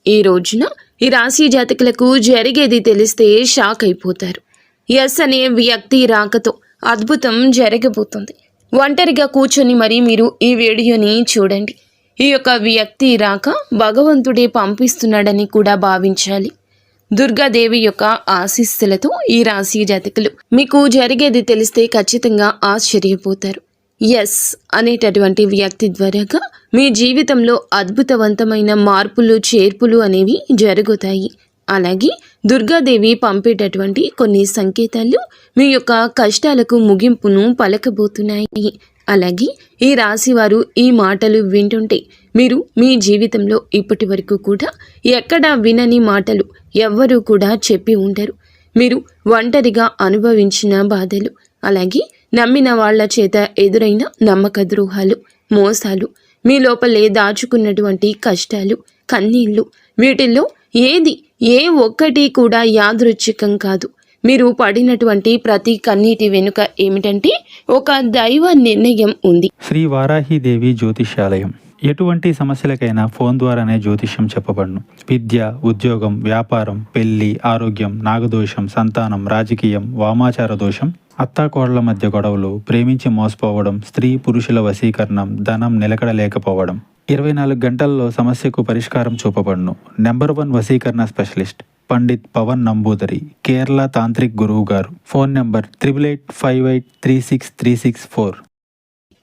ఈ రోజున ఈ రాశి జాతకులకు జరిగేది తెలిస్తే షాక్ అయిపోతారు. ఎస్ అనే వ్యక్తి రాకతో అద్భుతం జరగబోతుంది. ఒంటరిగా కూర్చొని మరి మీరు ఈ వీడియోని చూడండి. ఈ యొక్క వ్యక్తి రాక భగవంతుడే పంపిస్తున్నాడని కూడా భావించాలి. దుర్గాదేవి యొక్క ఆశీస్సులతో ఈ రాశి జాతకులు మీకు జరిగేది తెలిస్తే ఖచ్చితంగా ఆశ్చర్యపోతారు. ఎస్ అనేటటువంటి వ్యక్తి ద్వారాగా మీ జీవితంలో అద్భుతవంతమైన మార్పులు చేర్పులు అనేవి జరుగుతాయి. అలాగే దుర్గాదేవి పంపేటటువంటి కొన్ని సంకేతాలు మీ యొక్క కష్టాలకు ముగింపును పలకబోతున్నాయి. అలాగే ఈ రాశివారు ఈ మాటలు వింటుంటే మీరు మీ జీవితంలో ఇప్పటి వరకు కూడా ఎక్కడా వినని మాటలు ఎవ్వరూ కూడా చెప్పి ఉండరు. మీరు ఒంటరిగా అనుభవించిన బాధలు, అలాగే నమ్మిన వాళ్ల చేత ఎదురైన నమ్మక ద్రోహాలు, మోసాలు, మీ లోపలే దాచుకున్నటువంటి కష్టాలు, కన్నీళ్లు, వీటిల్లో ఏ ఒక్కటి కూడా యాదృచ్ఛికం కాదు. మీరు పడినటువంటి ప్రతి కన్నీటి వెనుక ఏమిటంటే ఒక దైవ నిర్ణయం ఉంది. శ్రీ వారాహిదేవి జ్యోతిష్యాలయం. ఎటువంటి సమస్యలకైనా ఫోన్ ద్వారానే జ్యోతిష్యం చెప్పబడును. విద్య, ఉద్యోగం, వ్యాపారం, పెళ్లి, ఆరోగ్యం, నాగదోషం, సంతానం, రాజకీయం, వామాచార దోషం, అత్తాకోడళ్ల మధ్య గొడవలు, ప్రేమించి మోసపోవడం, స్త్రీ పురుషుల వశీకరణం, ధనం నిలకడలేకపోవడం, 24 గంటల్లో సమస్యకు పరిష్కారం చూపబడును. నెంబర్ 1 వశీకరణ స్పెషలిస్ట్ పండిత్ పవన్ నంబూదరి, కేరళ తాంత్రిక్ గురువు గారు. Phone number 8858363634.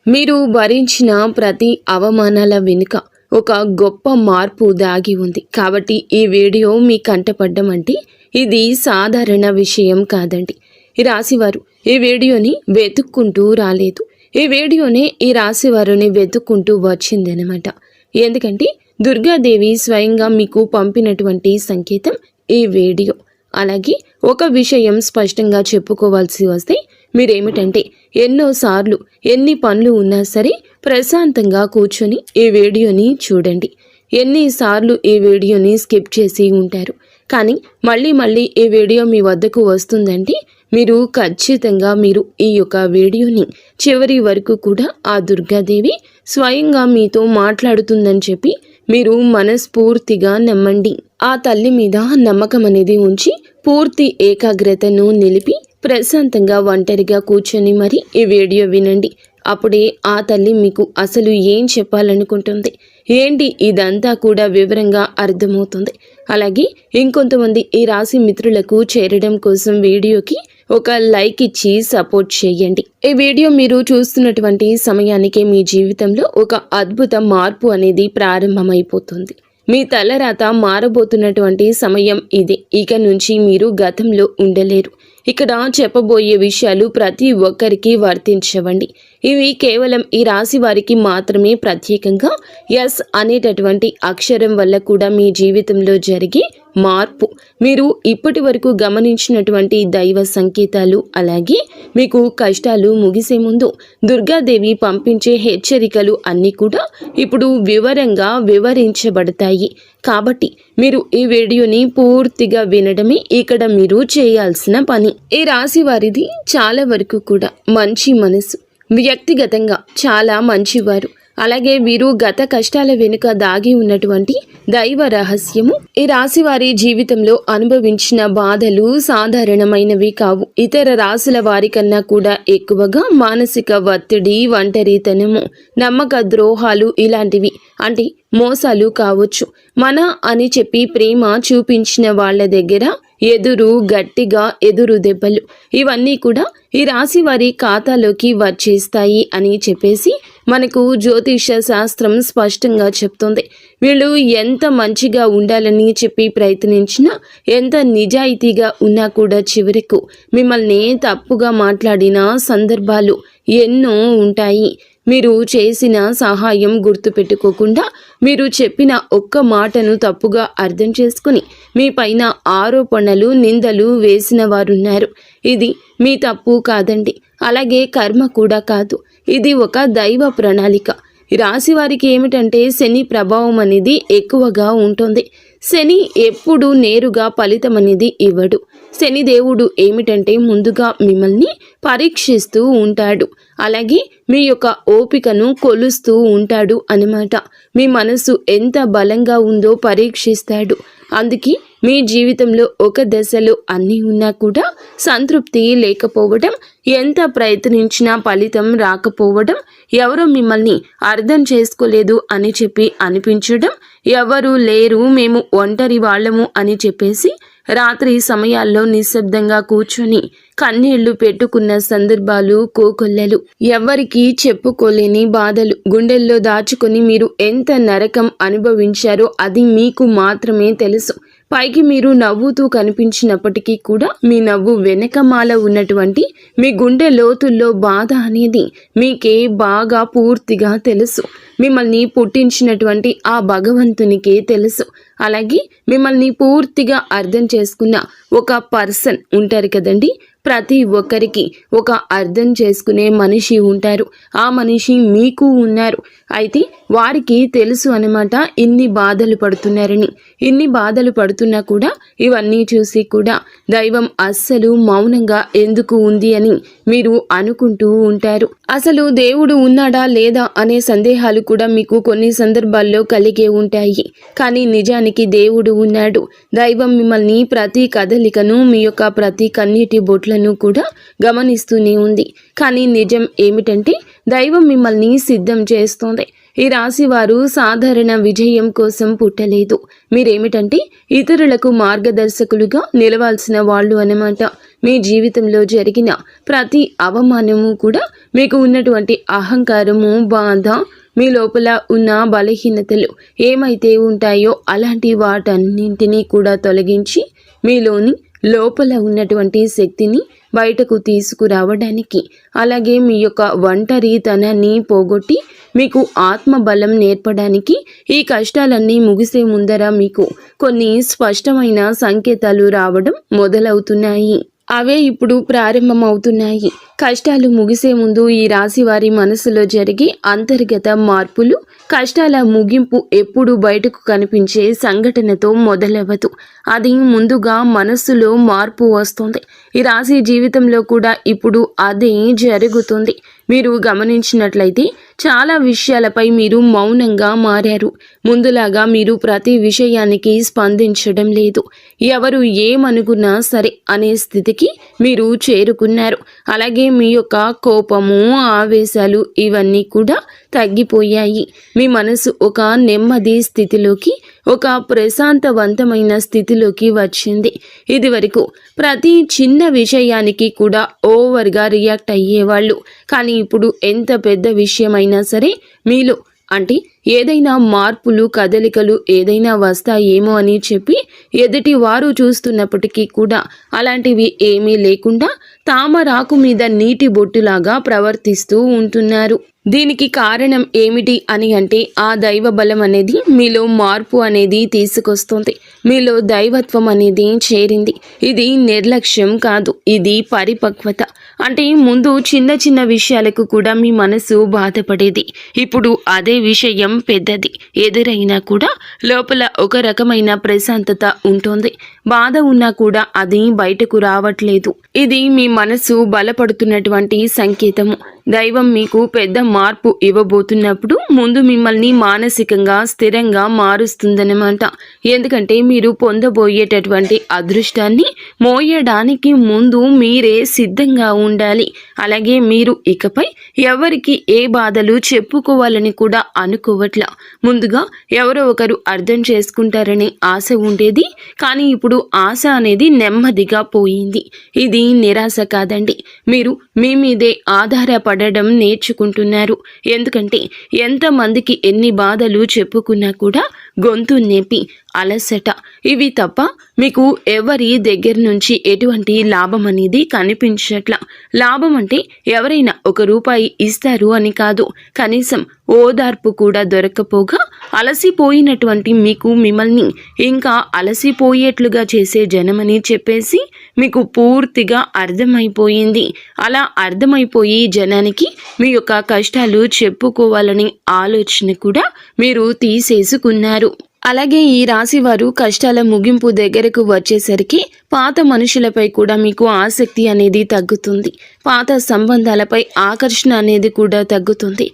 మీరు భరించిన ప్రతి అవమానాల వెనుక ఒక గొప్ప మార్పు దాగి ఉంది. కాబట్టి ఈ వీడియో మీ కంటపడ్డం అంటే ఇది సాధారణ విషయం కాదండి. ఈ రాశివారు ఈ వీడియోని వెతుక్కుంటూ రాలేదు. ఈ వీడియోనే ఈ రాశివారిని వెతుక్కుంటూ వచ్చిందనమాట. ఎందుకంటే దుర్గాదేవి స్వయంగా మీకు పంపినటువంటి సంకేతం ఈ వీడియో. అలాగే ఒక విషయం స్పష్టంగా చెప్పుకోవాల్సి వస్తే మీరేమిటంటే ఎన్నోసార్లు ఎన్ని పనులు ఉన్నా సరే ప్రశాంతంగా కూర్చొని ఈ వీడియోని చూడండి. ఎన్నిసార్లు ఈ వీడియోని స్కిప్ చేసి ఉంటారు. కానీ మళ్ళీ ఈ వీడియో మీ వద్దకు వస్తుందంటే మీరు ఖచ్చితంగా ఈ యొక్క వీడియోని చివరి వరకు కూడా ఆ దుర్గాదేవి స్వయంగా మీతో మాట్లాడుతుందని చెప్పి మీరు మనస్ఫూర్తిగా నమ్మండి. ఆ తల్లి మీద నమ్మకం అనేది ఉంచి పూర్తి ఏకాగ్రతను నిలిపి ప్రశాంతంగా ఒంటరిగా కూర్చొని మరి ఈ వీడియో వినండి. అప్పుడే ఆ తల్లి మీకు అసలు ఏం చెప్పాలనుకుంటుంది ఏంటి ఇదంతా కూడా వివరంగా అర్థమవుతుంది. అలాగే ఇంకొంతమంది ఈ రాశి మిత్రులకు చేరడం కోసం వీడియోకి ఒక లైక్ ఇచ్చి సపోర్ట్ చేయండి. ఈ వీడియో మీరు చూస్తున్నటువంటి సమయానికి మీ జీవితంలో ఒక అద్భుత మార్పు అనేది ప్రారంభమైపోతుంది. మీ తలరాత మారబోతున్నటువంటి సమయం ఇది. ఇక నుంచి మీరు గతంలో ఉండలేరు. ఇక్కడ చెప్పబోయే విషయాలు ప్రతి ఒక్కరికి వర్తించవండి. ఇవి కేవలం ఈ రాశి వారికి మాత్రమే ప్రత్యేకంగా ఎస్ అనేటటువంటి అక్షరం వల్ల కూడా మీ జీవితంలో జరిగే మార్పు, మీరు ఇప్పటి వరకు గమనించినటువంటి దైవ సంకేతాలు, అలాగే మీకు కష్టాలు ముగిసే ముందు దుర్గాదేవి పంపించే హెచ్చరికలు అన్నీ కూడా ఇప్పుడు వివరంగా వివరించబడతాయి. కాబట్టి మీరు ఈ వీడియోని పూర్తిగా వినడమే ఇక్కడ మీరు చేయాల్సిన పని. ఈ రాశి వారిది చాలా వరకు కూడా మంచి మనసు, వ్యక్తిగతంగా చాలా మంచివారు. అలాగే వీరు గత కష్టాల వెనుక దాగి ఉన్నటువంటి దైవ రహస్యము. ఈ రాశి వారి జీవితంలో అనుభవించిన బాధలు సాధారణమైనవి కావు. ఇతర రాశుల వారి కన్నా కూడా ఎక్కువగా మానసిక ఒత్తిడి, ఒంటరితనము, నమ్మక ద్రోహాలు ఇలాంటివి, అంటే మోసాలు కావచ్చు. మన అని చెప్పి ప్రేమ చూపించిన వాళ్ళ దగ్గర గట్టిగా ఎదురు దెబ్బలు, ఇవన్నీ కూడా ఈ రాశి వారి ఖాతాలోకి వచ్చేస్తాయి అని చెప్పేసి మనకు జ్యోతిష శాస్త్రం స్పష్టంగా చెప్తుంది. వీళ్ళు ఎంత మంచిగా ఉండాలని చెప్పి ప్రయత్నించినా, ఎంత నిజాయితీగా ఉన్నా కూడా చివరకు మిమ్మల్ని తప్పుగా మాట్లాడిన సందర్భాలు ఎన్నో ఉంటాయి. మీరు చేసిన సహాయం గుర్తుపెట్టుకోకుండా మీరు చెప్పిన ఒక్క మాటను తప్పుగా అర్థం చేసుకుని మీ పైన ఆరోపణలు, నిందలు వేసిన వారున్నారు. ఇది మీ తప్పు కాదండి. అలాగే కర్మ కూడా కాదు. ఇది ఒక దైవ ప్రణాళిక. ఈ రాశి వారికి ఏమిటంటే శని ప్రభావం అనేది ఎక్కువగా ఉంటుంది. శని ఎప్పుడు నేరుగా ఫలితం అనేది ఇవ్వడు. శని దేవుడు ఏమిటంటే ముందుగా మిమ్మల్ని పరీక్షిస్తూ ఉంటాడు. అలాగే మీ యొక్క ఓపికను కొలుస్తూ ఉంటాడు అన్నమాట. మీ మనసు ఎంత బలంగా ఉందో పరీక్షిస్తాడు. అందుకే మీ జీవితంలో ఒక దశలో అన్నీ ఉన్నా కూడా సంతృప్తి లేకపోవడం, ఎంత ప్రయత్నించినా ఫలితం రాకపోవడం, ఎవరో మిమ్మల్ని అర్థం చేసుకోలేదు అని చెప్పి అనిపించడం, ఎవరు లేరు మేము ఒంటరి వాళ్ళము అని చెప్పేసి రాత్రి సమయాల్లో నిశ్శబ్దంగా కూర్చొని కన్నీళ్లు పెట్టుకున్న సందర్భాలు కోకొల్లలు. ఎవ్వరికీ చెప్పుకోలేని బాధలు గుండెల్లో దాచుకొని మీరు ఎంత నరకం అనుభవించారో అది మీకు మాత్రమే తెలుసు. పైకి మీరు నవ్వుతూ కనిపించినప్పటికీ కూడా మీ నవ్వు వెనకమాల ఉన్నటువంటి మీ గుండె లోతుల్లో బాధ అనేది మీకే బాగా పూర్తిగా తెలుసు. మిమ్మల్ని పుట్టించినటువంటి ఆ భగవంతునికే తెలుసు. అలాగే మిమ్మల్ని పూర్తిగా అర్థం చేసుకున్న ఒక పర్సన్ ఉంటారు కదండి. ప్రతి ఒక్కరికి ఒక అర్థం చేసుకునే మనిషి ఉంటారు. ఆ మనిషి మీకు ఉన్నారు. అయితే వారికి తెలుసు అన్నమాట ఇన్ని బాధలు పడుతున్నారని. ఇన్ని బాధలు పడుతున్నా కూడా ఇవన్నీ చూసి కూడా దైవం అస్సలు మౌనంగా ఎందుకు ఉంది అని మీరు అనుకుంటూ ఉంటారు. అసలు దేవుడు ఉన్నాడా లేదా అనే సందేహాలు కూడా మీకు కొన్ని సందర్భాల్లో కలిగే ఉంటాయి. కానీ నిజానికి దేవుడు ఉన్నాడు. దైవం మిమ్మల్ని ప్రతి కదలికను, మీ యొక్క ప్రతి కన్నీటి బొట్లను కూడా గమనిస్తూనే ఉంది. కానీ నిజం ఏమిటంటే దైవం మిమ్మల్ని సిద్ధం చేస్తోంది. ఈ రాశి వారు సాధారణ విజయం కోసం పుట్టలేదు. మీరేమిటంటే ఇతరులకు మార్గదర్శకులుగా నిలవాల్సిన వాళ్ళు అన్నమాట. మీ జీవితంలో జరిగిన ప్రతి అవమానము కూడా మీకు ఉన్నటువంటి అహంకారము, బాధ, మీ లోపల ఉన్న బలహీనతలు ఏమైతే ఉంటాయో అలాంటి వాటన్నింటినీ కూడా తొలగించి మీలోని లోపల ఉన్నటువంటి శక్తిని బయటకు తీసుకురావడానికి, అలాగే మీ యొక్క ఒంటరితనాన్ని పోగొట్టి మీకు ఆత్మబలం నేర్పడానికి ఈ కష్టాలన్నీ ముగిసే ముందర మీకు కొన్ని స్పష్టమైన సంకేతాలు రావడం మొదలవుతున్నాయి. అవే ఇప్పుడు ప్రారంభమవుతున్నాయి. కష్టాలు ముగిసే ముందు ఈ రాశి వారి మనసులో జరిగే అంతర్గత మార్పులు, కష్టాల ముగింపు ఎప్పుడు బయటకు కనిపించే సంఘటనతో మొదలవ్వదు. అది ముందుగా మనస్సులో మార్పు వస్తుంది. ఈ రాశి జీవితంలో కూడా ఇప్పుడు అదే జరుగుతుంది. మీరు గమనించినట్లయితే చాలా విషయాలపై మీరు మౌనంగా మారారు. ముందులాగా మీరు ప్రతి విషయానికి స్పందించడం లేదు. ఎవరు ఏమనుకున్నా సరే అనే స్థితికి మీరు చేరుకున్నారు. అలాగే మీ యొక్క కోపము, ఆవేశాలు ఇవన్నీ కూడా తగ్గిపోయాయి. మీ మనసు ఒక నెమ్మది స్థితిలోకి, ఒక ప్రశాంతవంతమైన స్థితిలోకి వచ్చింది. ఇది వరకు ప్రతి చిన్న విషయానికి కూడా ఓవర్గా రియాక్ట్ అయ్యేవాళ్ళు. కానీ ఇప్పుడు ఎంత పెద్ద విషయమైనా సరే మీలో అంటే ఏదైనా మార్పులు, కదలికలు ఏదైనా వస్తాయేమో అని చెప్పి ఎదుటి వారు చూస్తున్నప్పటికీ కూడా అలాంటివి ఏమీ లేకుండా తామరాకు మీద నీటి బొట్టులాగా ప్రవర్తిస్తూ ఉంటున్నారు. దీనికి కారణం ఏమిటి అని అంటే ఆ దైవ బలం అనేది మీలో మార్పు అనేది తీసుకొస్తుంది. మీలో దైవత్వం అనేది చేరింది. ఇది నిర్లక్ష్యం కాదు, ఇది పరిపక్వత. అంటే ముందు చిన్న చిన్న విషయాలకు కూడా మీ మనసు బాధపడేది. ఇప్పుడు అదే విషయం పెద్దది ఎదురైనా కూడా లోపల ఒక రకమైన ప్రశాంతత ఉంటుంది. బాధ ఉన్నా కూడా అది బయటకు రావట్లేదు. ఇది మీ మనసు బలపడుతున్నటువంటి సంకేతము. దైవం మీకు పెద్ద మార్పు ఇవ్వబోతున్నప్పుడు ముందు మిమ్మల్ని మానసికంగా స్థిరంగా మారుస్తుందన్నమాట. ఎందుకంటే మీరు పొందబోయేటటువంటి అదృష్టాన్ని మోయడానికి ముందు మీరే సిద్ధంగా ఉండాలి. అలాగే మీరు ఇకపై ఎవరికి ఏ బాధలు చెప్పుకోవాలని కూడా అనుకోవట్లా. ముందుగా ఎవరో ఒకరు అర్థం చేసుకుంటారని ఆశ ఉండేది. కానీ ఇప్పుడు ఆశ అనేది నెమ్మదిగా పోయింది. ఇది నిరాశ కాదండి. మీరు మీ మీదే ఆధారపడడం నేర్చుకుంటున్నారు. ఎందుకంటే ఎంతమందికి ఎన్ని బాధలు చెప్పుకున్నా కూడా గొంతు నేపి అలసట, ఇవి తప్ప మీకు ఎవరి దగ్గర నుంచి ఎటువంటి లాభం అనేది కనిపించట్ల. లాభం అంటే ఎవరైనా ₹1 ఇస్తారు అని కాదు, కనీసం ఓదార్పు కూడా దొరకపోగా అలసిపోయినటువంటి మీకు మిమ్మల్ని ఇంకా అలసిపోయేట్లుగా చేసే జనమని చెప్పేసి మీకు పూర్తిగా అర్థమైపోయింది. అలా అర్థమైపోయి జనానికి మీ యొక్క కష్టాలు చెప్పుకోవాలని ఆలోచన కూడా మీరు తీసేసుకున్నారు. అలాగే ఈ రాశి వారు కష్టాల ముగింపు దగ్గరకు వచ్చేసరికి పాత మనుషులపై కూడా మీకు ఆసక్తి అనేది తగ్గుతుంది. పాత సంబంధాలపై ఆకర్షణ అనేది కూడా తగ్గుతుంది.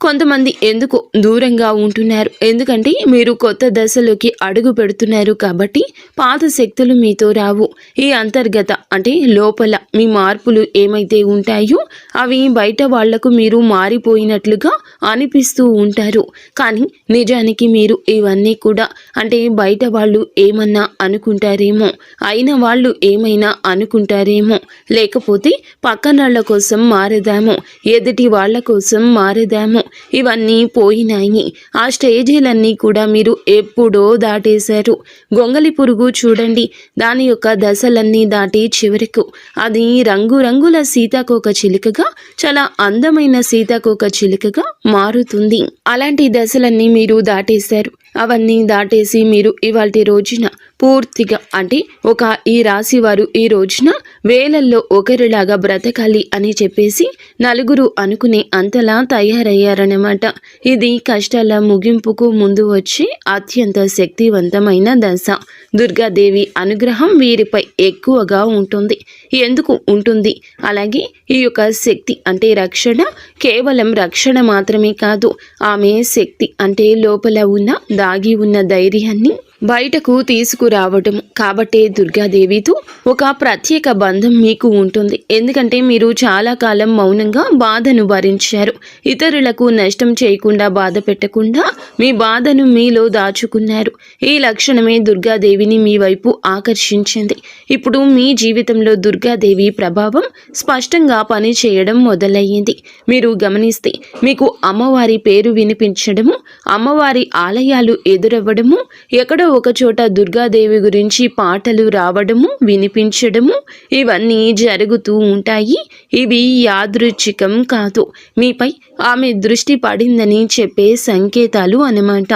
కొంతమంది ఎందుకు దూరంగా ఉంటున్నారు, ఎందుకంటే మీరు కొత్త దశలోకి అడుగు పెడుతున్నారు కాబట్టి పాత శక్తులు మీతో రావు. ఈ అంతర్గత అంటే లోపల మీ మార్పులు ఏమైతే ఉంటాయో అవి బయట వాళ్లకు మీరు మారిపోయినట్లుగా అనిపిస్తూ ఉంటారు. కానీ నిజానికి మీరు ఇవన్నీ కూడా అంటే బయట వాళ్ళు ఏమన్నా అనుకుంటారేమో, అయిన వాళ్ళు ఏమైనా అనుకుంటారేమో, లేకపోతే పక్కనాళ్ల కోసం మారదాము, ఎదుటి వాళ్ళ కోసం మారదాము, ఇవన్నీ పోయినాయి. ఆ స్టేజీలన్నీ కూడా మీరు ఎప్పుడో దాటేశారు. గొంగలి పురుగు చూడండి, దాని యొక్క దశలన్నీ దాటి చివరకు అది రంగురంగుల సీతాకోక చిలుకగా, చాలా అందమైన సీతాకోక చిలుకగా మారుతుంది. అలాంటి దశలన్నీ మీరు దాటేశారు. అవన్నీ దాటేసి మీరు ఇవాల్టి రోజున పూర్తిగా అంటే ఈ రాశి వారు ఈ రోజున వేలల్లో ఒకరిలాగా బ్రతకాలి అని చెప్పేసి నలుగురు అనుకునే అంతలా తయారయ్యారన్నమాట. ఇది కష్టాల ముగింపుకు ముందు వచ్చే అత్యంత శక్తివంతమైన దశ. దుర్గాదేవి అనుగ్రహం వీరిపై ఎక్కువగా ఉంటుంది. ఎందుకు ఉంటుంది? అలాగే ఈ యొక్క శక్తి అంటే రక్షణ, కేవలం రక్షణ మాత్రమే కాదు, ఆమె శక్తి అంటే లోపల ఉన్న దాగి ఉన్న ధైర్యాన్ని బయటకు తీసుకురావటం. కాబట్టే దుర్గాదేవితో ఒక ప్రత్యేక బంధం మీకు ఉంటుంది. ఎందుకంటే మీరు చాలా కాలం మౌనంగా బాధను భరించారు. ఇతరులకు నష్టం చేయకుండా, బాధ పెట్టకుండా మీ బాధను మీలో దాచుకున్నారు. ఈ లక్షణమే దుర్గాదేవిని మీ వైపు ఆకర్షించింది. ఇప్పుడు మీ జీవితంలో దుర్గాదేవి ప్రభావం స్పష్టంగా పనిచేయడం మొదలయ్యింది. మీరు గమనిస్తే మీకు అమ్మవారి పేరు వినిపించడము, అమ్మవారి ఆలయాలు ఎదురవ్వడము, ఎక్కడో ఒక చోట దుర్గాదేవి గురించి పాటలు రావడము, వినిపించడము, ఇవన్నీ జరుగుతూ ఉంటాయి. ఇవి యాదృచ్ఛికం కాదు, మీపై ఆమె దృష్టి పడిందని చెప్పే సంకేతాలు అన్నమాట.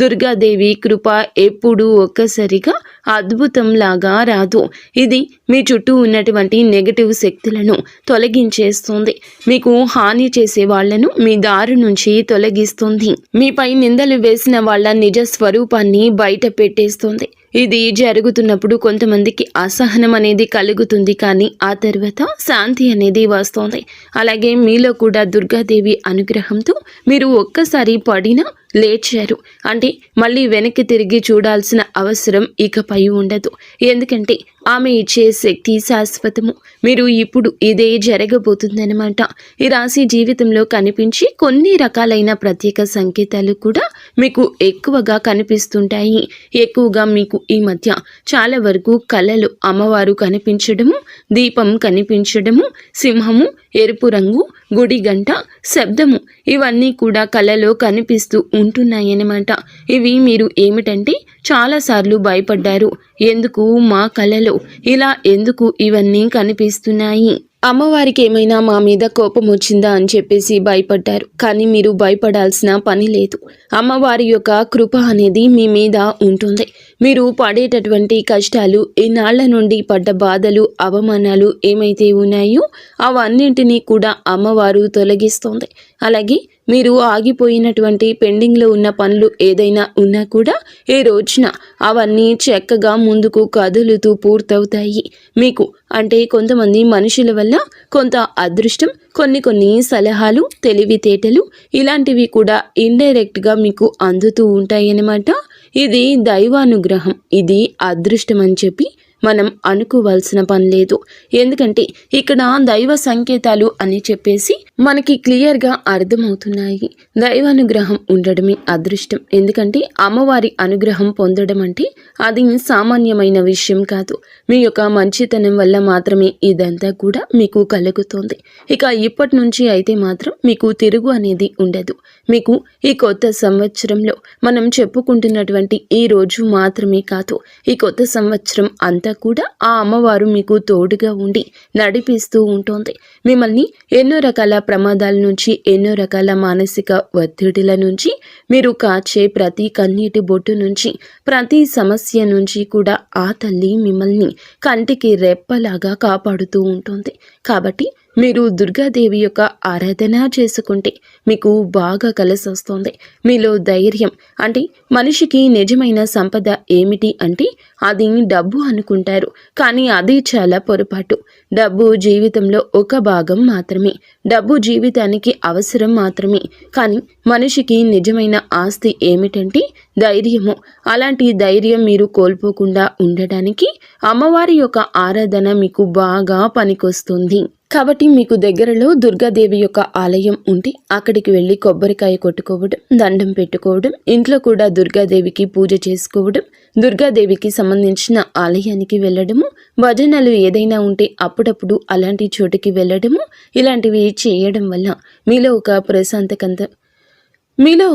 దుర్గాదేవి కృప ఎప్పుడూ ఒక్కసారిగా అద్భుతంలాగా రాదు. ఇది మీ చుట్టూ ఉన్నటువంటి నెగటివ్ శక్తులను తొలగించేస్తుంది. మీకు హాని చేసే వాళ్లను మీ దారి నుంచి తొలగిస్తుంది. మీపై నిందలు వేసిన వాళ్ళ నిజ స్వరూపాన్ని బయట పెట్టేస్తుంది. ఇది జరుగుతున్నప్పుడు కొంతమందికి అసహనం అనేది కలుగుతుంది, కానీ ఆ తర్వాత శాంతి అనేది వస్తుంది. అలాగే మీలో కూడా దుర్గాదేవి అనుగ్రహంతో మీరు ఒక్కసారి పడినా లేచారు అంటే మళ్ళీ వెనక్కి తిరిగి చూడాల్సిన అవసరం ఇకపై ఉండదు. ఎందుకంటే ఆమె ఇచ్చే శక్తి శాశ్వతము. మీరు ఇప్పుడు ఇదే జరగబోతుందన్నమాట. ఈ రాశి జీవితంలో కనిపించి కొన్ని రకాలైన ప్రత్యేక సంకేతాలు కూడా మీకు ఎక్కువగా కనిపిస్తుంటాయి. ఎక్కువగా మీకు ఈ మధ్య చాలా వరకు కళలు అమ్మవారు కనిపించడము, దీపం కనిపించడము, సింహము, ఎరుపు రంగు, గుడి గంట, శబ్దము, ఇవన్నీ కూడా కళలో కనిపిస్తూ ఉంటున్నాయన్నమాట. ఇవి మీరు ఏమిటంటే చాలాసార్లు భయపడ్డారు. ఎందుకు మా కళలో ఇలా ఎందుకు ఇవన్నీ కనిపిస్తున్నాయి, అమ్మవారికి ఏమైనా మా మీద కోపం వచ్చిందా అని చెప్పేసి భయపడ్డారు. కానీ మీరు భయపడాల్సిన పని లేదు. అమ్మవారి యొక్క కృప అనేది మీ మీద ఉంటుంది. మీరు పడేటటువంటి కష్టాలు, ఈనాళ్ల నుండి పడ్డ బాధలు, అవమానాలు ఏమైతే ఉన్నాయో అవన్నింటినీ కూడా అమ్మవారు తొలగిస్తుంది. అలాగే మీరు ఆగిపోయినటువంటి పెండింగ్లో ఉన్న పనులు ఏదైనా ఉన్నా కూడా ఈ రోజున అవన్నీ చక్కగా ముందుకు కదులుతూ పూర్తవుతాయి. మీకు అంటే కొంతమంది మనుషుల వల్ల కొంత అదృష్టం, కొన్ని సలహాలు, తెలివితేటలు ఇలాంటివి కూడా ఇండైరెక్ట్గా మీకు అందుతూ ఉంటాయి అన్నమాట. ఇది దైవానుగ్రహం, ఇది అదృష్టం అని చెప్పి మనం అనుకోవాల్సిన పని లేదు. ఎందుకంటే ఇక్కడ దైవ సంకేతాలు అని చెప్పేసి మనకి క్లియర్గా అర్థమవుతున్నాయి. దైవానుగ్రహం ఉండడమే అదృష్టం. ఎందుకంటే అమ్మవారి అనుగ్రహం పొందడం అంటే అది సామాన్యమైన విషయం కాదు. మీ యొక్క మంచితనం వల్ల మాత్రమే ఇదంతా కూడా మీకు కలుగుతుంది. ఇక ఇప్పటి నుంచి అయితే మాత్రం మీకు తిరుగు అనేది ఉండదు. మీకు ఈ కొత్త సంవత్సరంలో మనం చెప్పుకుంటున్నటువంటి ఈ రోజు మాత్రమే కాదు, ఈ కొత్త సంవత్సరం అంతా కూడా ఆ అమ్మవారు మీకు తోడుగా ఉండి నడిపిస్తూ ఉంటుంది. మిమ్మల్ని ఎన్నో రకాల ప్రమాదాల నుంచి, ఎన్నో రకాల మానసిక ఒత్తిడిల నుంచి, మీరు కాచే ప్రతి కన్నీటి బొట్టు నుంచి, ప్రతి సమస్య నుంచి కూడా ఆ తల్లి మిమ్మల్ని కంటికి రెప్పలాగా కాపాడుతూ ఉంటుంది. కాబట్టి మీరు దుర్గాదేవి యొక్క ఆరాధన చేసుకుంటే మీకు బాగా కలిసి వస్తుంది. మీలో ధైర్యం అంటే మనిషికి నిజమైన సంపద ఏమిటి అంటే అది డబ్బు అనుకుంటారు, కానీ అది చాలా పొరపాటు. డబ్బు జీవితంలో ఒక భాగం మాత్రమే, డబ్బు జీవితానికి అవసరం మాత్రమే. కానీ మనిషికి నిజమైన ఆస్తి ఏమిటంటే ధైర్యము. అలాంటి ధైర్యం మీరు కోల్పోకుండా ఉండడానికి అమ్మవారి యొక్క ఆరాధన మీకు బాగా పనికొస్తుంది. కాబట్టి మీకు దగ్గరలో దుర్గాదేవి యొక్క ఆలయం ఉంటే అక్కడికి వెళ్ళి కొబ్బరికాయ కొట్టుకోవడం, దండం పెట్టుకోవడం, ఇంట్లో కూడా దుర్గాదేవికి పూజ చేసుకోవడం, దుర్గాదేవికి సంబంధించిన ఆలయానికి వెళ్ళడము, భజనలు ఏదైనా ఉంటే అప్పుడప్పుడు అలాంటి చోటుకి వెళ్ళడము, ఇలాంటివి చేయడం వల్ల మీలో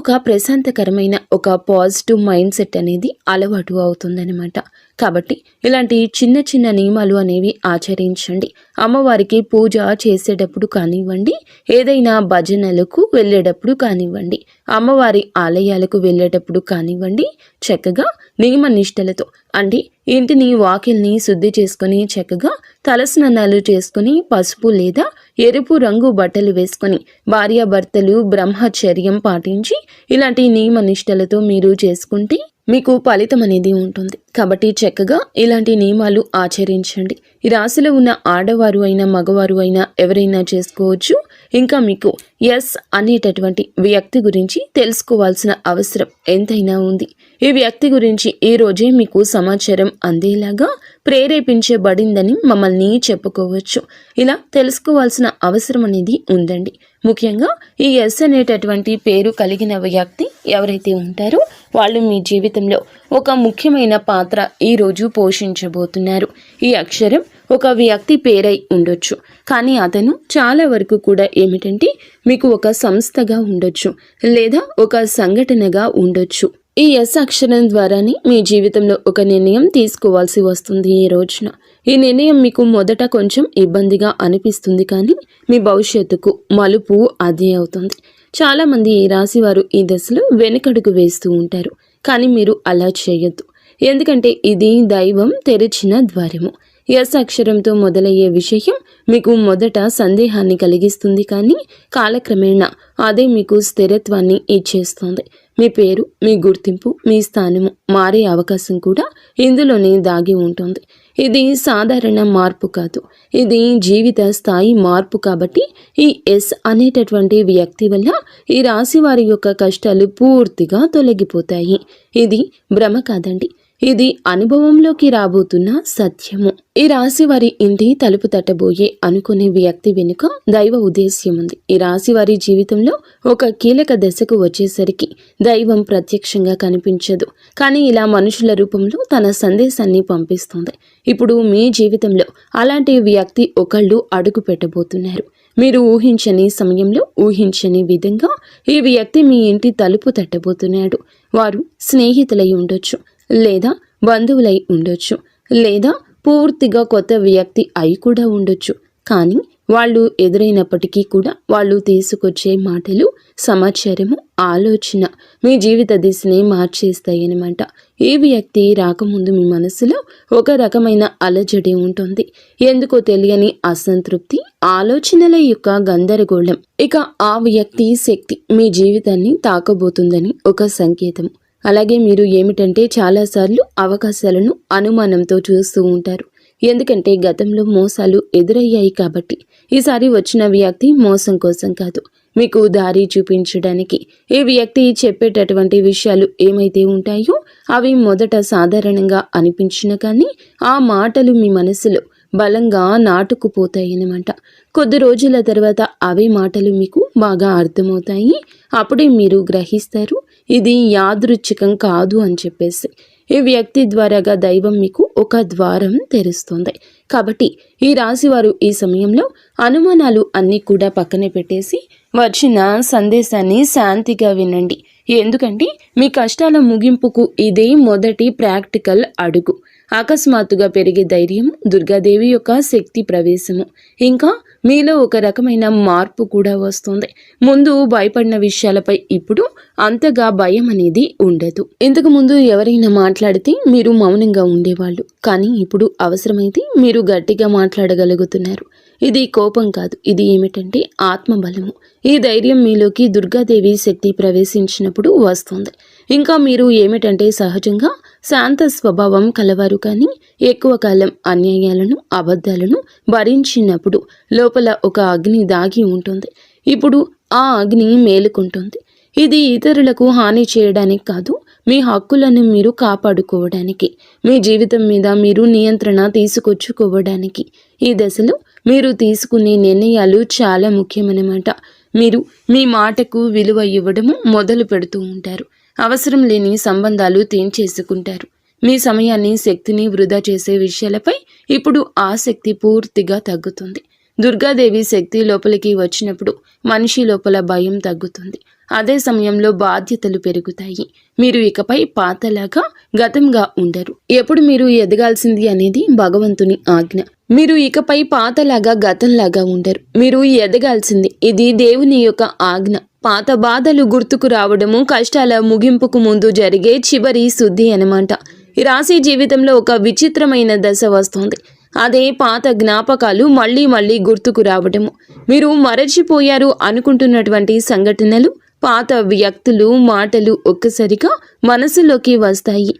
ఒక ప్రశాంతకరమైన ఒక పాజిటివ్ మైండ్ సెట్ అనేది అలవాటు అవుతుందన్నమాట. కాబట్టి ఇలాంటి చిన్న చిన్న నియమాలు అనేవి ఆచరించండి. అమ్మవారికి పూజ చేసేటప్పుడు కానివ్వండి, ఏదైనా భజనలకు వెళ్ళేటప్పుడు కానివ్వండి, అమ్మవారి ఆలయాలకు వెళ్ళేటప్పుడు కానివ్వండి, చక్కగా నియమ నిష్టలతో అంటే ఇంటిని వాకిల్ని శుద్ధి చేసుకొని చక్కగా తలస్నానాలు చేసుకుని పసుపు లేదా ఎరుపు రంగు బట్టలు వేసుకొని భార్యాభర్తలు బ్రహ్మచర్యం పాటించి ఇలాంటి నియమ నిష్టలతో మీరు చేసుకుంటే మీకు ఫలితం అనేది ఉంటుంది. కాబట్టి చక్కగా ఇలాంటి నియమాలు ఆచరించండి. ఈ రాశిలో ఉన్న ఆడవారు అయినా మగవారు అయినా ఎవరైనా చేసుకోవచ్చు. ఇంకా మీకు ఎస్ అనేటటువంటి వ్యక్తి గురించి తెలుసుకోవాల్సిన అవసరం ఎంతైనా ఉంది. ఈ వ్యక్తి గురించి ఈ రోజే మీకు సమాచారం అందేలాగా ప్రేరేపించబడిందని మమ్మల్ని చెప్పుకోవచ్చు. ఇలా తెలుసుకోవాల్సిన అవసరం అనేది ఉందండి. ముఖ్యంగా ఈ ఎస్ అనేటటువంటి పేరు కలిగిన వ్యక్తి ఎవరైతే ఉంటారో వాళ్ళు మీ జీవితంలో ఒక ముఖ్యమైన పాత్ర ఈరోజు పోషించబోతున్నారు. ఈ అక్షరం ఒక వ్యక్తి పేరై ఉండొచ్చు, కానీ అతను చాలా వరకు కూడా ఏమిటంటే మీకు ఒక సంస్థగా ఉండొచ్చు లేదా ఒక సంఘటనగా ఉండొచ్చు. ఈ ఎస్ అక్షరం ద్వారానే మీ జీవితంలో ఒక నిర్ణయం తీసుకోవాల్సి వస్తుంది. ఈ రోజున ఈ నిర్ణయం మీకు మొదట కొంచెం ఇబ్బందిగా అనిపిస్తుంది, కానీ మీ భవిష్యత్తుకు మలుపు అదే అవుతుంది. చాలామంది ఈ రాశి వారు ఈ దశలో వెనుకడుగు వేస్తూ ఉంటారు, కానీ మీరు అలా చేయొద్దు. ఎందుకంటే ఇది దైవం తెరిచిన ద్వారము. ఎస్ అక్షరంతో మొదలయ్యే విషయం మీకు మొదట సందేహాన్ని కలిగిస్తుంది, కానీ కాలక్రమేణా అదే మీకు స్థిరత్వాన్ని ఇచ్చేస్తుంది. మీ పేరు, మీ గుర్తింపు, మీ స్థానము మారే అవకాశం కూడా ఇందులోనే దాగి ఉంటుంది. ఇది సాధారణ మార్పు కాదు, ఇది జీవిత స్థాయి మార్పు. కాబట్టి ఈ ఎస్ అనేటటువంటి వ్యక్తి వల్ల ఈ రాశి వారి యొక్క కష్టాలు పూర్తిగా తొలగిపోతాయి. ఇది భ్రమ కాదండి, ఇది అనుభవంలోకి రాబోతున్న సత్యము. ఈ రాశి వారి ఇంటి తలుపు తట్టబోయే అనుకునే వ్యక్తి వెనుక దైవ ఉద్దేశ్యం ఉంది. ఈ రాశి వారి జీవితంలో ఒక కీలక దశకు వచ్చేసరికి దైవం ప్రత్యక్షంగా కనిపించదు, కానీ ఇలా మనుషుల రూపంలో తన సందేశాన్ని పంపిస్తుంది. ఇప్పుడు మీ జీవితంలో అలాంటి వ్యక్తి ఒకళ్ళు అడుగు పెట్టబోతున్నారు. మీరు ఊహించని సమయంలో, ఊహించని విధంగా ఈ వ్యక్తి మీ ఇంటి తలుపు తట్టబోతున్నాడు. వారు స్నేహితులై ఉండొచ్చు, లేదా బంధువులై ఉండొచ్చు, లేదా పూర్తిగా కొత్త వ్యక్తి అయి కూడా ఉండొచ్చు. కానీ వాళ్ళు ఎదురైనప్పటికీ కూడా వాళ్ళు తీసుకొచ్చే మాటలు, సమాచారము, ఆలోచన మీ జీవిత దిశని మార్చేస్తాయన్నమాట. ఈ వ్యక్తి రాకముందు మీ మనసులో ఒక రకమైన అలజడి ఉంటుంది. ఎందుకో తెలియని అసంతృప్తి, ఆలోచనల యొక్క గందరగోళం. ఇక ఆ వ్యక్తి శక్తి మీ జీవితాన్ని తాకబోతుందని ఒక సంకేతం. అలాగే మీరు ఏమిటంటే చాలాసార్లు అవకాశాలను అనుమానంతో చూస్తూ ఉంటారు. ఎందుకంటే గతంలో మోసాలు ఎదురయ్యాయి కాబట్టి ఈసారి వచ్చిన వ్యక్తి మోసం కోసం కాదు, మీకు దారి చూపించడానికి ఈ వ్యక్తి చెప్పేటటువంటి విషయాలు ఏమైతే ఉంటాయో అవి మొదట సాధారణంగా అనిపించిన కానీ ఆ మాటలు మీ మనసులో బలంగా నాటుకుపోతాయన్నమాట. కొద్ది రోజుల తర్వాత అవే మాటలు మీకు బాగా అర్థమవుతాయి. అప్పుడే మీరు గ్రహిస్తారు ఇది యాదృచ్ఛికం కాదు అని చెప్పేసి. ఈ వ్యక్తి ద్వారాగా దైవం మీకు ఒక ద్వారం తెరుస్తుంది. కాబట్టి ఈ రాశివారు ఈ సమయంలో అనుమానాలు అన్నీ కూడా పక్కన పెట్టేసి వచ్చిన సందేశాన్ని శాంతిగా వినండి. ఎందుకంటే మీ కష్టాల ముగింపుకు ఇదే మొదటి ప్రాక్టికల్ అడుగు. అకస్మాత్తుగా పెరిగే ధైర్యం, దుర్గాదేవి యొక్క శక్తి ప్రవేశము, ఇంకా మీలో ఒక రకమైన మార్పు కూడా వస్తుంది. ముందు భయపడిన విషయాలపై ఇప్పుడు అంతగా భయం అనేది ఉండదు. ఇంతకు ముందు ఎవరైనా మాట్లాడితే మీరు మౌనంగా ఉండేవాళ్ళు, కానీ ఇప్పుడు అవసరమైతే మీరు గట్టిగా మాట్లాడగలుగుతున్నారు. ఇది కోపం కాదు, ఇది ఏమిటంటే ఆత్మబలము. ఈ ధైర్యం మీలోకి దుర్గాదేవి శక్తి ప్రవేశించినప్పుడు వస్తుంది. ఇంకా మీరు ఏమిటంటే సహజంగా శాంత స్వభావం కలవారు, కానీ ఎక్కువ కాలం అన్యాయాలను, అబద్ధాలను భరించినప్పుడు లోపల ఒక అగ్ని దాగి ఉంటుంది. ఇప్పుడు ఆ అగ్ని మేలుకుంటుంది. ఇది ఇతరులకు హాని చేయడానికి కాదు, మీ హక్కులను మీరు కాపాడుకోవడానికి, మీ జీవితం మీద మీరు నియంత్రణ తీసుకొచ్చుకోవడానికి. ఈ దశలో మీరు తీసుకునే నిర్ణయాలు చాలా ముఖ్యమన్నమాట. మీరు మీ మాటకు విలువ ఇవ్వడము మొదలు పెడుతూ ఉంటారు. అవసరం లేని సంబంధాలు తెంచేసుకుంటారు. మీ సమయాన్ని, శక్తిని వృధా చేసే విషయాలపై ఇప్పుడు ఆసక్తి పూర్తిగా తగ్గుతుంది. దుర్గాదేవి శక్తి లోపలికి వచ్చినప్పుడు మనిషి లోపల భయం తగ్గుతుంది. అదే సమయంలో బాధ్యతలు పెరుగుతాయి. మీరు ఇకపై పాతలాగా గతంగా ఉండరు. ఎప్పుడు మీరు ఎదగాల్సింది అనేది భగవంతుని ఆజ్ఞ. మీరు ఇకపై పాతలాగా గతంలాగా ఉండరు. మీరు ఎదగాల్సింది, ఇది దేవుని యొక్క ఆజ్ఞ. పాత బాధలు గుర్తుకు రావడము కష్టాల ముగింపుకు ముందు జరిగే చివరి శుద్ధి అన్నమాట. ఈ రాశి జీవితంలో ఒక విచిత్రమైన దశ వస్తుంది. అదే పాత జ్ఞాపకాలు మళ్ళీ మళ్ళీ గుర్తుకు రావడము. మీరు మరచిపోయారు అనుకుంటున్నటువంటి సంఘటనలు, పాత వ్యక్తులు, మాటలు ఒక్కసారిగా మనసులోకి వస్తాయి.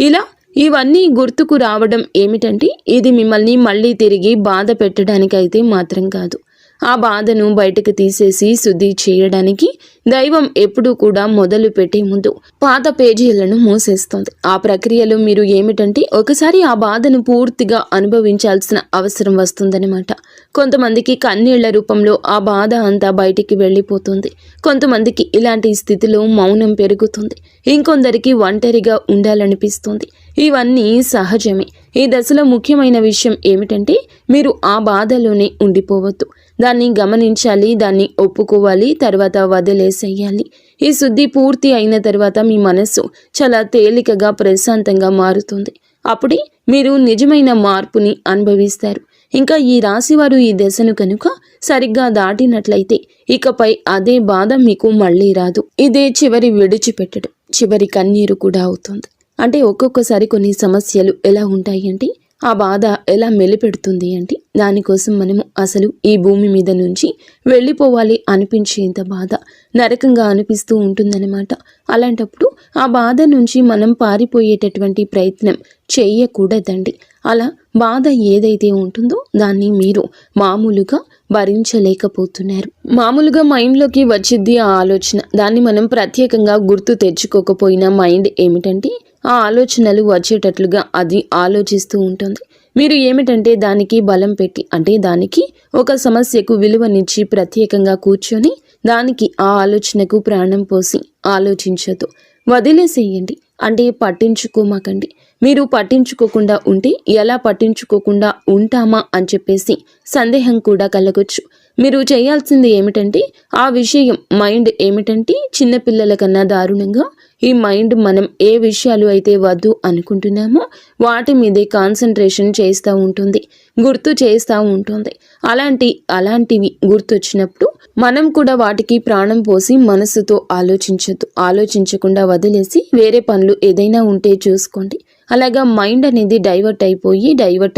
ఇలా ఇవన్నీ గుర్తుకు రావడం ఏమిటంటే ఇది మిమ్మల్ని మళ్ళీ తిరిగి బాధ పెట్టడానికైతే మాత్రం కాదు. ఆ బాధను బయటకు తీసేసి శుద్ధి చేయడానికి దైవం ఎప్పుడూ కూడా మొదలు పెట్టే ముందు పాత పేజీలను మూసేస్తుంది. ఆ ప్రక్రియలో మీరు ఏమిటంటే ఒకసారి ఆ బాధను పూర్తిగా అనుభవించాల్సిన అవసరం వస్తుందన్నమాట. కొంతమందికి కన్నీళ్ల రూపంలో ఆ బాధ అంతా బయటికి వెళ్ళిపోతుంది. కొంతమందికి ఇలాంటి స్థితిలో మౌనం పెరుగుతుంది. ఇంకొందరికి ఒంటరిగా ఉండాలనిపిస్తుంది. ఇవన్నీ సహజమే. ఈ దశలో ముఖ్యమైన విషయం ఏమిటంటే మీరు ఆ బాధలోనే ఉండిపోవద్దు. దాన్ని గమనించాలి, దాన్ని ఒప్పుకోవాలి, తర్వాత వదిలేసేయాలి. ఈ శుద్ధి పూర్తి అయిన తర్వాత మీ మనస్సు చాలా తేలికగా, ప్రశాంతంగా మారుతుంది. అప్పుడే మీరు నిజమైన మార్పుని అనుభవిస్తారు. ఇంకా ఈ రాశివారు ఈ దశను కనుక సరిగ్గా దాటినట్లయితే ఇకపై అదే బాధ మీకు మళ్ళీ రాదు. ఇదే చివరి విడిచిపెట్టడం, చివరి కన్నీరు కూడా అవుతుంది. అంటే ఒక్కొక్కసారి కొన్ని సమస్యలు ఎలా ఉంటాయి అంటే ఆ బాధ ఎలా మెలిపెడుతుంది అంటే దానికోసం మనము అసలు ఈ భూమి మీద నుంచి వెళ్ళిపోవాలి అనిపించేంత బాధ నరకంగా అనిపిస్తూ ఉంటుందన్నమాట. అలాంటప్పుడు ఆ బాధ నుంచి మనం పారిపోయేటటువంటి ప్రయత్నం చేయకూడదండి. అలా బాధ ఏదైతే ఉంటుందో దాన్ని మీరు మామూలుగా భరించలేకపోతున్నారు. మామూలుగా మైండ్లోకి వచ్చింది ఆ ఆలోచన. దాన్ని మనం ప్రత్యేకంగా గుర్తు తెచ్చుకోకపోయినా మైండ్ ఏమిటంటే ఆ ఆలోచనలు వచ్చేటట్లుగా అది ఆలోచిస్తూ ఉంటుంది. మీరు ఏమిటంటే దానికి బలం పెట్టి, అంటే దానికి ఒక సమస్యకు విలువనిచ్చి ప్రత్యేకంగా కూర్చొని దానికి ఆ ఆలోచనకు ప్రాణం పోసి ఆలోచించదు, వదిలేసేయండి. అంటే పట్టించుకోమాకండి. మీరు పట్టించుకోకుండా ఉంటే ఎలా పట్టించుకోకుండా ఉంటామా అని చెప్పేసి సందేహం కూడా కలగొచ్చు. మీరు చేయాల్సింది ఏమిటంటే ఆ విషయం మైండ్ ఏమిటంటే చిన్నపిల్లల కన్నా దారుణంగా ఈ మైండ్ మనం ఏ విషయాలు అయితే వద్దు అనుకుంటున్నామో వాటి మీదే కాన్సన్ట్రేషన్ చేస్తూ ఉంటుంది, గుర్తు చేస్తూ ఉంటుంది. అలాంటివి గుర్తొచ్చినప్పుడు మనం కూడా వాటికి ప్రాణం పోసి మనసుతో ఆలోచించొద్దు. ఆలోచించకుండా వదిలేసి వేరే పనులు ఏదైనా ఉంటే చూసుకోండి. అలాగా మైండ్ అనేది డైవర్ట్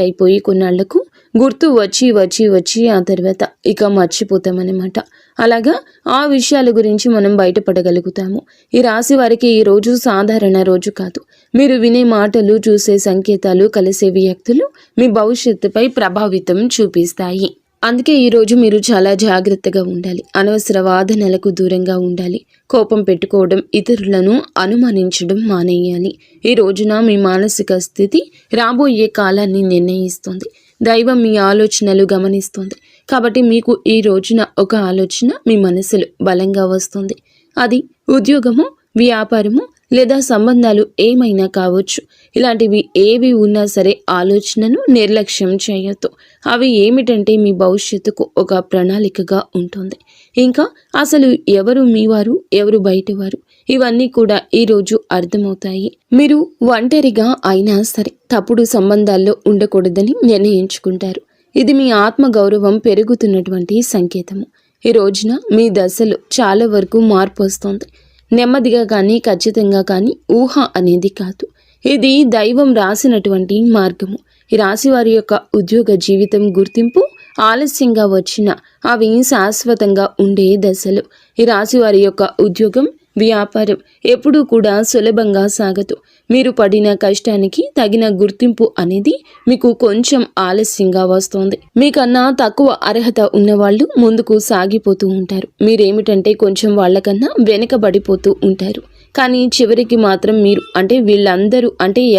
అయిపోయి కొన్నాళ్లకు గుర్తు వచ్చి ఆ తర్వాత ఇక మర్చిపోతామన్నమాట. అలాగా ఆ విషయాల గురించి మనం బయటపడగలుగుతాము. ఈ రాశి వారికి ఈ రోజు సాధారణ రోజు కాదు. మీరు వినే మాటలు, చూసే సంకేతాలు, కలిసే వ్యక్తులు మీ భవిష్యత్తుపై ప్రభావితం చూపిస్తాయి. అందుకే ఈరోజు మీరు చాలా జాగ్రత్తగా ఉండాలి. అనవసర వాదనలకు దూరంగా ఉండాలి. కోపం పెట్టుకోవడం, ఇతరులను అనుమానించడం మానేయాలి. ఈ రోజున మీ మానసిక స్థితి రాబోయే కాలాన్ని నిర్ణయిస్తుంది. దైవం మీ ఆలోచనలు గమనిస్తుంది. కాబట్టి మీకు ఈ రోజున ఒక ఆలోచన మీ మనసులో బలంగా వస్తుంది. అది ఉద్యోగము, వ్యాపారము లేదా సంబంధాలు ఏమైనా కావచ్చు. ఇలాంటివి ఏవి ఉన్నా సరే ఆలోచనను నిర్లక్ష్యం చేయొద్దు. అవి ఏమిటంటే మీ భవిష్యత్తుకు ఒక ప్రణాళికగా ఉంటుంది. ఇంకా అసలు ఎవరు మీవారు, ఎవరు బయటవారు, ఇవన్నీ కూడా ఈరోజు అర్థమవుతాయి. మీరు ఒంటరిగా అయినా సరే తప్పుడు సంబంధాల్లో ఉండకూడదని నిర్ణయించుకుంటారు. ఇది మీ ఆత్మగౌరవం పెరుగుతున్నటువంటి సంకేతము. ఈ రోజున మీ దశలో చాలా వరకు మార్పు వస్తుంది. నెమ్మదిగా కానీ ఖచ్చితంగా కానీ ఊహ అనేది కాదు. ఇది దైవం రాసినటువంటి మార్గము. ఈ రాశి వారి యొక్క ఉద్యోగ జీవితం గుర్తింపు ఆలస్యంగా వచ్చిన అవి శాశ్వతంగా ఉండే దశలు. ఈ రాశి వారి యొక్క ఉద్యోగం, వ్యాపారం ఎప్పుడూ కూడా సులభంగా సాగదు. మీరు పడిన కష్టానికి తగిన గుర్తింపు అనేది మీకు కొంచెం ఆలస్యంగా వస్తుంది. మీకన్నా తక్కువ అర్హత ఉన్నవాళ్ళు ముందుకు సాగిపోతూ ఉంటారు. మీరేమిటంటే కొంచెం వాళ్ళకన్నా వెనుకబడిపోతూ ఉంటారు. కానీ చివరికి మాత్రం మీరు వీళ్ళందరూ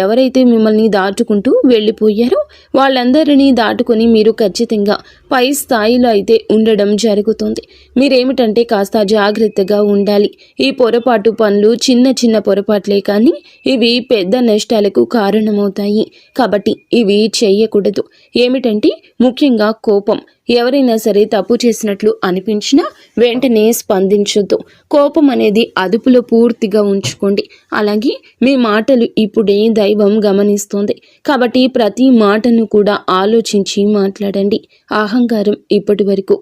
ఎవరైతే మిమ్మల్ని దాటుకుంటూ వెళ్ళిపోయారో వాళ్ళందరినీ దాటుకొని మీరు ఖచ్చితంగా పై స్థాయిలో అయితే ఉండడం జరుగుతుంది. మీరేమిటంటే కాస్త జాగ్రత్తగా ఉండాలి. ఈ పొరపాటు పనులు చిన్న చిన్న పొరపాట్లే కానీ ఇవి పెద్ద నష్టాలకు కారణమవుతాయి. కాబట్టి ఇవి చేయకూడదు. ఏమిటంటే ముఖ్యంగా కోపం. ఎవరైనా సరే తప్పు చేసినట్లు అనిపించినా వెంటనే స్పందించొద్దు. కోపం అనేది అదుపులో పూర్తిగా ఉంచుకోండి. అలాగే మీ మాటలు ఇప్పుడే దైవం గమనిస్తోంది. కాబట్టి ప్రతి మాటను కూడా ఆలోచించి మాట్లాడండి. అహంకారం ఇప్పటి వరకు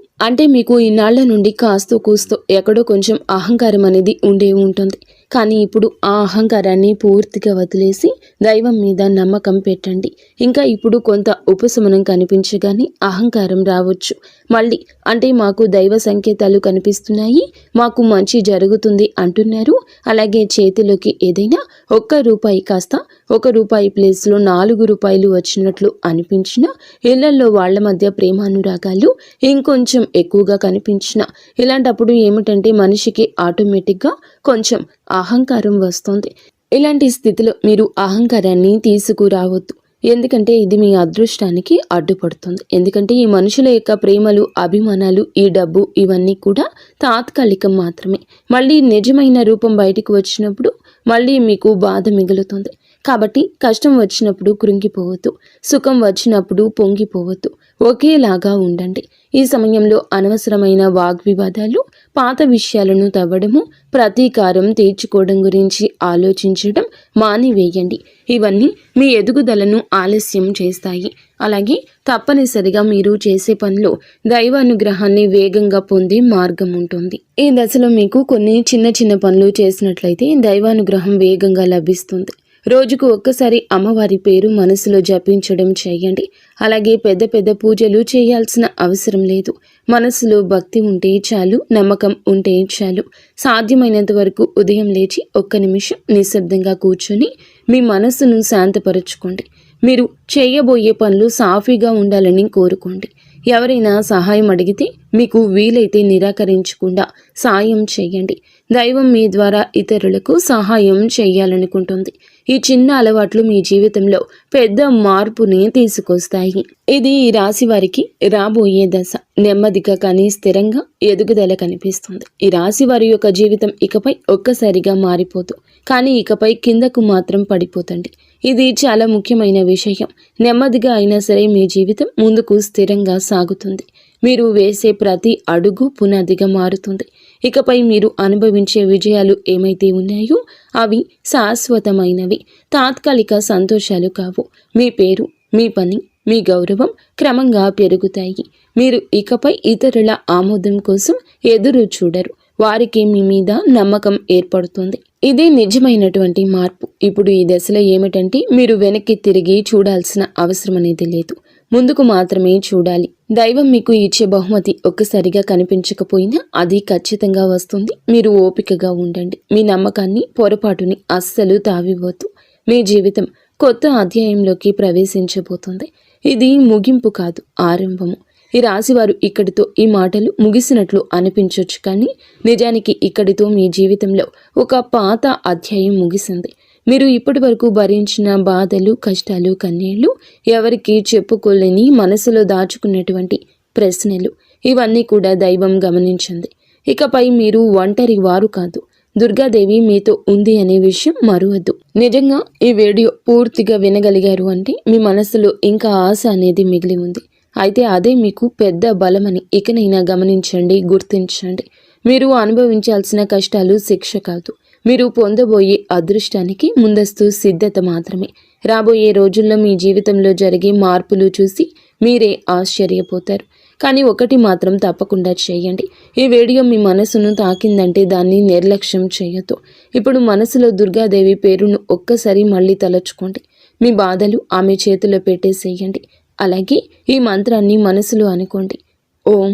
మీకు ఇన్నాళ్ల నుండి కాస్తో కూస్తో ఎక్కడో కొంచెం అహంకారం అనేది ఉండే ఉంటుంది. కానీ ఇప్పుడు ఆ అహంకారాన్ని పూర్తిగా వదిలేసి దైవం మీద నమ్మకం పెట్టండి. ఇంకా ఇప్పుడు కొంత ఉపశమనం కనిపించగానే అహంకారం రావచ్చు. మళ్ళీ మాకు దైవ సంకేతాలు కనిపిస్తున్నాయి, మాకు మంచి జరుగుతుంది అంటున్నారు. అలాగే చేతిలోకి ఏదైనా ₹1 కాస్త ₹1 ప్లేస్లో ₹4 వచ్చినట్లు అనిపించిన, ఇళ్లలో వాళ్ళ మధ్య ప్రేమానురాగాలు ఇంకొంచెం ఎక్కువగా కనిపించిన, ఇలాంటప్పుడు ఏమిటంటే మనిషికి ఆటోమేటిక్గా కొంచెం అహంకారం వస్తుంది. ఇలాంటి స్థితిలో మీరు అహంకారాన్ని తీసుకురావద్దు. ఎందుకంటే ఇది మీ అదృష్టానికి అడ్డుపడుతుంది. ఎందుకంటే ఈ మనుషుల యొక్క ప్రేమలు, అభిమానాలు, ఈ డబ్బు ఇవన్నీ కూడా తాత్కాలికం మాత్రమే. మళ్ళీ నిజమైన రూపం బయటికి వచ్చినప్పుడు మళ్ళీ మీకు బాధ మిగులుతుంది. కాబట్టి కష్టం వచ్చినప్పుడు కృంగిపోవద్దు, సుఖం వచ్చినప్పుడు పొంగిపోవద్దు. ఒకేలాగా ఉండండి. ఈ సమయంలో అనవసరమైన వాగ్వివాదాలు, పాత విషయాలను తవ్వడము, ప్రతీకారం తీర్చుకోవడం గురించి ఆలోచించడం మానివేయండి. ఇవన్నీ మీ ఎదుగుదలను ఆలస్యం చేస్తాయి. అలాగే తప్పనిసరిగా మీరు చేసే పనిలో దైవానుగ్రహాన్ని వేగంగా పొందే మార్గం ఉంటుంది. ఈ దశలో మీకు కొన్ని చిన్న చిన్న పనులు చేసినట్లయితే దైవానుగ్రహం వేగంగా లభిస్తుంది. రోజుకు ఒక్కసారి అమ్మవారి పేరు మనసులో జపించడం చేయండి. అలాగే పెద్ద పెద్ద పూజలు చేయాల్సిన అవసరం లేదు. మనసులో భక్తి ఉంటే చాలు, నమ్మకం ఉంటే చాలు. సాధ్యమైనంత వరకు ఉదయం లేచి 1 నిమిషం నిశ్శబ్దంగా కూర్చొని మీ మనసును శాంతపరచుకోండి. మీరు చేయబోయే పనులు సాఫీగా ఉండాలని కోరుకోండి. ఎవరైనా సహాయం అడిగితే మీకు వీలైతే నిరాకరించకుండా సాయం చేయండి. దైవం మీ ద్వారా ఇతరులకు సహాయం చేయాలనుకుంటుంది. ఈ చిన్న అలవాట్లు మీ జీవితంలో పెద్ద మార్పుని తీసుకొస్తాయి. ఇది ఈ రాశి వారికి రాబోయే దశ. నెమ్మదిగా కానీ స్థిరంగా ఎదుగుదల కనిపిస్తుంది. ఈ రాశి వారి యొక్క జీవితం ఇకపై ఒక్కసారిగా మారిపోదు, కానీ ఇకపై కిందకు మాత్రం పడిపోతండి. ఇది చాలా ముఖ్యమైన విషయం. నెమ్మదిగా అయినా సరే మీ జీవితం ముందుకు స్థిరంగా సాగుతుంది. మీరు వేసే ప్రతి అడుగు పునాదిగా మారుతుంది. ఇకపై మీరు అనుభవించే విజయాలు ఏమైతే ఉన్నాయో అవి శాశ్వతమైనవి, తాత్కాలిక సంతోషాలు కావు. మీ పేరు, మీ పని, మీ గౌరవం క్రమంగా పెరుగుతాయి. మీరు ఇకపై ఇతరుల ఆమోదం కోసం ఎదురు చూడరు. వారికి మీ మీద నమ్మకం ఏర్పడుతుంది. ఇదే నిజమైనటువంటి మార్పు. ఇప్పుడు ఈ దశలో ఏమిటంటే మీరు వెనక్కి తిరిగి చూడాల్సిన అవసరం అనేది లేదు. ముందుకు మాత్రమే చూడాలి. దైవం మీకు ఇచ్చే బహుమతి ఒక్కసారిగా కనిపించకపోయినా అది ఖచ్చితంగా వస్తుంది. మీరు ఓపికగా ఉండండి. మీ నమ్మకాన్ని, పొరపాటుని అస్సలు తావివ్వద్దు. మీ జీవితం కొత్త అధ్యాయంలోకి ప్రవేశించబోతుంది. ఇది ముగింపు కాదు, ఆరంభము. ఈ రాశివారు ఇక్కడితో ఈ మాటలు ముగిసినట్లు అనిపించవచ్చు, కానీ నిజానికి ఇక్కడితో మీ జీవితంలో ఒక పాత అధ్యాయం ముగిసింది. మీరు ఇప్పటి వరకు భరించిన బాధలు, కష్టాలు, కన్నీళ్లు, ఎవరికి చెప్పుకోలేని మనసులో దాచుకున్నటువంటి ప్రశ్నలు, ఇవన్నీ కూడా దైవం గమనించింది. ఇకపై మీరు ఒంటరి వారు కాదు, దుర్గాదేవి మీతో ఉంది అనే విషయం మరువద్దు. నిజంగా ఈ వీడియో పూర్తిగా వినగలిగారు అంటే మీ మనసులో ఇంకా ఆశ అనేది మిగిలి ఉంది. అయితే అదే మీకు పెద్ద బలమని ఇకనైనా గమనించండి, గుర్తించండి. మీరు అనుభవించాల్సిన కష్టాలు శిక్ష కాదు, మీరు పొందబోయే అదృష్టానికి ముందస్తు సిద్ధత మాత్రమే. రాబోయే రోజుల్లో మీ జీవితంలో జరిగే మార్పులు చూసి మీరే ఆశ్చర్యపోతారు. కానీ ఒకటి మాత్రం తప్పకుండా చేయండి. ఈ వీడియో మీ మనసును తాకిందంటే దాన్ని నిర్లక్ష్యం చేయొద్దు. ఇప్పుడు మనసులో దుర్గాదేవి పేరును ఒక్కసారి మళ్ళీ తలచుకోండి. మీ బాధలు ఆమె చేతిలో పెట్టేసేయండి. అలాగే ఈ మంత్రాన్ని మనసులో అనుకోండి. ఓం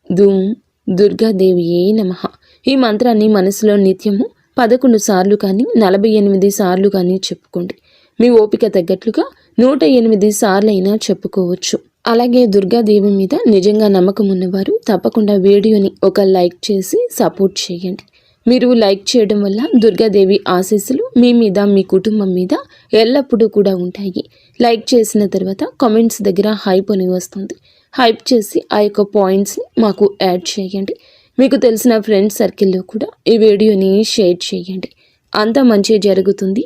ధూమ్ దుర్గాదేవియే నమః. ఈ మంత్రాన్ని మనసులో నిత్యము 11 సార్లు కానీ 48 సార్లు కానీ చెప్పుకోండి. మీ ఓపిక తగ్గట్లుగా 108 సార్లైనా చెప్పుకోవచ్చు. అలాగే దుర్గాదేవి మీద నిజంగా నమ్మకం ఉన్నవారు తప్పకుండా వీడియోని ఒక లైక్ చేసి సపోర్ట్ చేయండి. మీరు లైక్ చేయడం వల్ల దుర్గాదేవి ఆశీస్సులు మీ మీద, మీ కుటుంబం మీద ఎల్లప్పుడూ కూడా ఉంటాయి. లైక్ చేసిన తర్వాత కామెంట్స్ దగ్గర హైప్ అని వస్తుంది. హైప్ చేసి ఆ యొక్క పాయింట్స్ని మాకు యాడ్ చేయండి. మీకు తెలిసిన ఫ్రెండ్స్ సర్కిల్లో కూడా ఈ వీడియోని షేర్ చేయండి. అంతా మంచి జరుగుతుంది.